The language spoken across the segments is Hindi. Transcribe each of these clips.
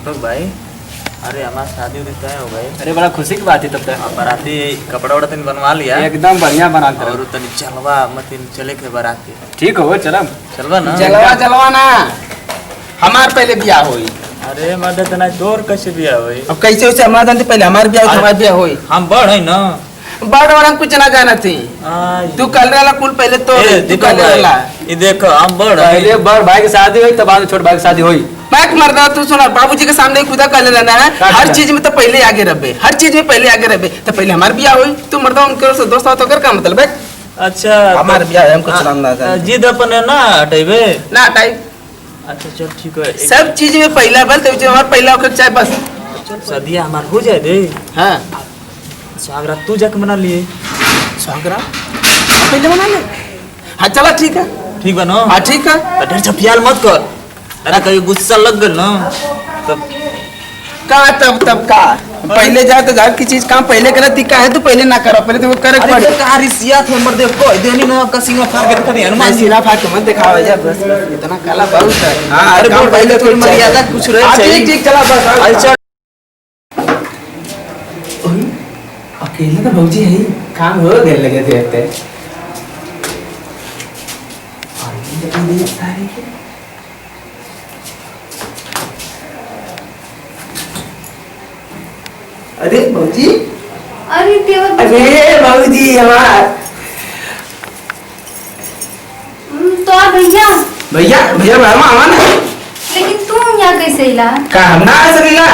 दीपक भाई, अरे हमारा शादी उदी तय हो गई। अरे बड़ा खुशी की बात है तब तक। बाराती कपड़ा वपड़ा तनी बनवा लिया एकदम बढ़िया बना कर और तनी चलवा मत चले के बाराती। ठीक हो चलम चलवा ना चलवा ना हमार पहले ब्याह होई। अरे मर्द तना तोर कैसे बिया होई? अब कैसे वैसे हमारा जानते पहले हमार ब्याह हमार ब्याह होई। हम बड़ है ना, बड़ बड़ा कुछ ना जाना थी। तू कल वाला कुल पहले तो तू कल वाला ये देखो हम बड़ पहले बड़ भाई की शादी हुई तब बाद छोट भाई की शादी हुई। बैक मरदा तू सुना बाबूजी के सामने खुदा कर लेना है। हर चीज में तो पहले आगे रहे, हर चीज में पहले आगे रहे। तो पहले हमार ब्याह होई। तू मरदा उनके से दोस्त तो कर का मतलब है। अच्छा हमार ब्याह हमको चलाना था। जिद अपन है ना हटेबे ना हटाई। अच्छा चल ठीक है। सब चीज में पहला बल तो हमार पहला होकर चाहे बस सदिया हमार हो जाए दे। हां स्वागत तू जाके मना लिए। स्वागत पहले मना ले। हां चला ठीक है। ठीक है ना? हां ठीक है। ढेर छपियाल मत कर, अरे कहीं गुस्सा लग गल ना तब का तब का पहले जा तो जा की चीज काम पहले करत थी का है तो पहले ना करो, पहले तो वो करे अरे पड़े। का रिसिया थे मर दे को देनी ना का सीमा फाड़ के दिखा दे हनुमान जी। सीना फाड़ के मत दिखावा जा बस इतना काला बहुत है। हां अरे काम पहले थोड़ी मर्यादा कुछ रहे चाहिए। ठीक ठीक चला बस अरे चल अकेले तो भौजी है काम हो गए लगे थे अरे भौजी अरे देवर अरे भौजी हमार तो भैया भैया भैया मामा ना लेकिन तुम यहाँ कैसे इला? का हम ना आ सकेला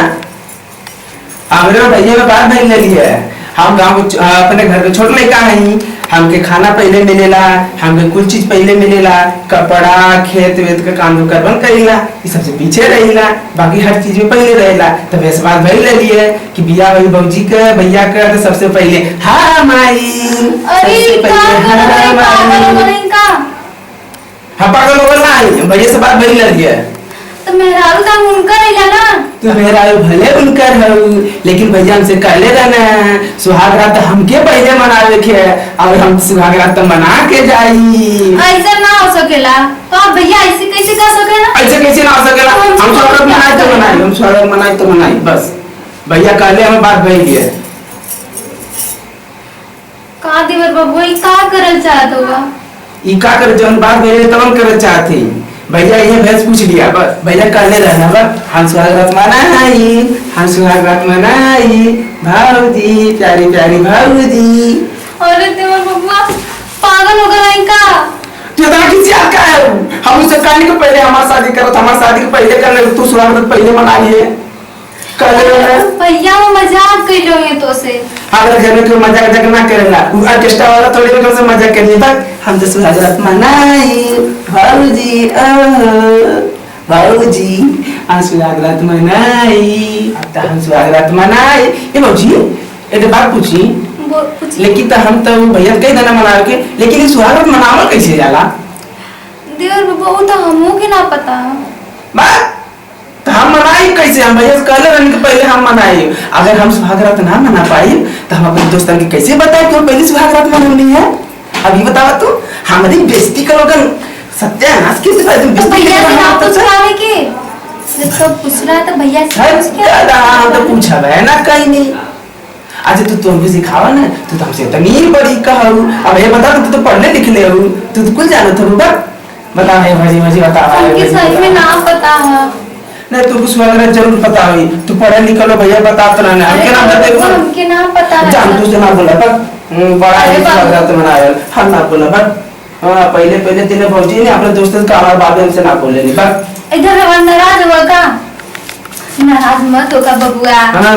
हमरे भैया में बात नहीं ले है। हम गांव अपने घर में छोट लड़का है। हमके खाना पहले मिलेला, हमके कुछ चीज पहले मिलेला, कपड़ा खेत वेत का काम जो करबन करेला ये सबसे पीछे रहेला, बाकी हर चीज में पहले रहेला। तब ऐसे बात भई ले लिए कि बिया भाई भौजी का भैया का तो सबसे पहले हाँ माई अरे हाँ पागल हो गया भैया से बात भई ले लिए। तो मेहरारू का उनका इला ना तो मेरा भले उनकर है लेकिन भैया हमसे कहले रहना सुहाग रात हमके पहले मनावे के और हम सुहाग रात मना के जाई। ऐसा ना हो सकेला। तो आप भैया ऐसे कैसे कर सकेला? ऐसे कैसे ना हो सकेला? हम स्वागत मनाए तो मनाए, हम स्वागत मनाए तो मनाए बस। भैया कहले हमें बात भई गई। का देवर बाबू ई का करल चाहत होगा? ई का कर जौन बात भई तब हम करे चाहते भैया ये भैंस पूछ लिया बस। भैया कहले रहना बस हम सुहागरात मनाई, हम सुहागरात मनाई भाऊजी प्यारी प्यारी भाऊजी। अरे देवर बाबू पागल हो गया इनका। तू इतना किसी याद का है? हम उससे कहने के पहले हमारी शादी करो, हमारी शादी के पहले कर ले। तू सुहागरात पहले मना लिए कहले रहना। भैया वो मजाक कर लो ये तो से। अगर घर में कोई मजाक वजाक ना करेला ऑर्केस्ट्रा वाला थोड़ी देर से मजाक करिए तक हम तो सुहागरात मनाई भाऊजी भाऊजी हम सुहागरात मनाई हम सुहागरात मनाई। ये भाऊजी एक बात पूछी लेकिन तो हम तो भैया कई दिन मनावे के लेकिन ये सुहागरात मनावल कैसे जाला? देवर बाबू वो तो हमो के ना पता। बात तो हम मनाई कैसे? हम भैया से कहले रहने के पहले हम मनाई। अगर हम सुहागरात ना मना पाई तो हम अपने दोस्तों के कैसे बताए कि हम पहले सुहागरात मनानी है? अभी बतावा तू हमारी बेइज्जती करोगे सत्यानाश कैसे कर दूं? भैया से ना पूछवावे के जब सब पूछ रहा तो भैया से पूछ के दादा हम तो पूछा है ना कहीं नहीं। अच्छा तू हमको सिखावा ना, तू तो हमसे इतनी बड़ी कहू। अब ये बता तू तो पढ़ने लिखले हो, तू तो कुछ जानत हो बता है भाजी भाजी बता। हमके सही में ना पता है। नहीं तू कुछ वगैरह जरूर पता हुई, तू पढ़े लिखे लो भैया बता तो ना हमके ना बता। हमके ना पता है जान तू से ना बोला पर बड़ा ही स्वागत मनाया हम ना बोला पर पहले पहले दिन भौजी ने अपने दोस्तों का हमारे बाबू हमसे ना बोले नहीं पर इधर नाराज होगा नाराज मत होगा बबुआ। हां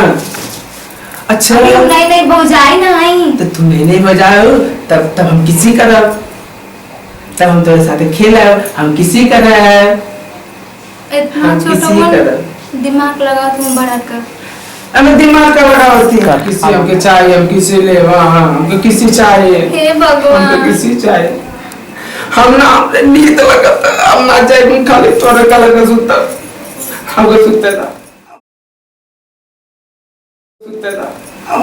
अच्छा नहीं नहीं भौजाई ना आई तो तू नहीं बजाओ तब हम किसी करब, तब हम तेरे साथ खेलब, हम किसी करब, इतना हम छोटा किसी मन करब। दिमाग लगा तुम बढ़ा कर हमें दिमाग का बड़ा होती है किसी हमके चाहिए, हम किसी ले वहां हमको किसी चाहिए, हे भगवान हमको किसी चाहिए। हम ना नींद लगता हम ना जाए खाली तोरे का लगा सुता हमको सुते ना अब